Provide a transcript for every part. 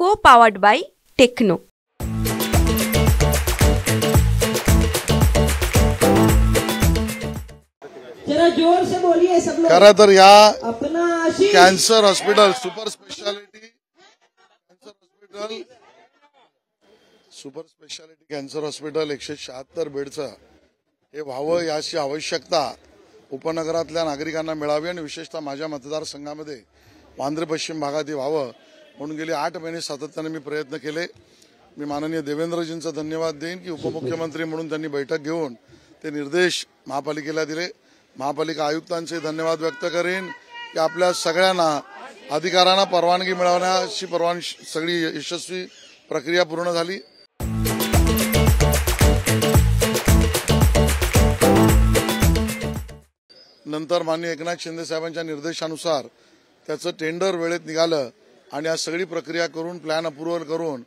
Co-powered by Techno. जरा जोर से बोलिए सब लोग। खरं तर या अपना Ashish cancer hospital super speciality cancer hospital 176 बेडचं हे व्हावं याची आवश्यकता उपनगरातल्या नागरिकांना मिळावी आणि विशेषतः माझ्या मतदारसंघामध्ये वांद्रे पश्चिम भागात हे व्हावं म्हणून गेली 8 महिने सातत्याने मी प्रयत्न केले। मी माननीय देवेंद्रजींचा धन्यवाद देईन की उपमुख्यमंत्री म्हणून त्यांनी बैठक घेऊन ते निर्देश महापालिकेला दिले। महापालिका आयुक्तांचे धन्यवाद व्यक्त करेन की आपल्या सगळ्यांना अधिकाऱ्यांना परवानगी मिळवण्याची सगळी यशस्वी प्रक्रिया पूर्ण झाली। नंतर माननीय एकनाथ शिंदे साहेबांच्या निर्देशानुसार त्याचं टेंडर वेळेत निघालं आणि आज सगळी प्रक्रिया करून प्लॅन अप्रूव्हल करून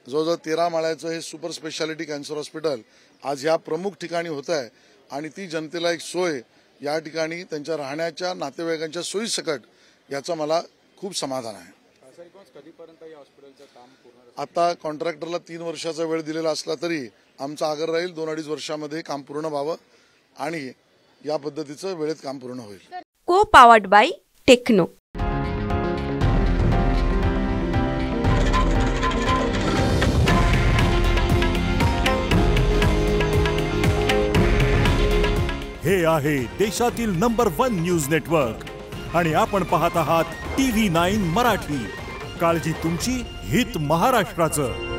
जवळजवळ 13 माळ्याचं हे सुपर स्पेशालिटी कॅन्सर हॉस्पिटल आज या प्रमुख ठिकाणी होत आहे आणि ती जनतेला एक सोय या ठिकाणी त्यांच्या राहण्याच्या नातेवाईकांच्या सोयीसकट याचं मला खूप समाधान आहे। आता कॉन्ट्रॅक्टरला 3 वर्षाचा वेळ दिलेला असला तरी आमचा आग्रह राहील 2-2.5 वर्षामध्ये काम पूर्ण व्हावं आणि या पद्धतीचं वेळेत काम पूर्ण होईल। Co-powered by Techno. हे आहे देशातील नंबर 1 न्यूज नेटवर्क आणि आपण पाहत आहात TV9 मराठी। काळजी तुमची, हित महाराष्ट्राचं।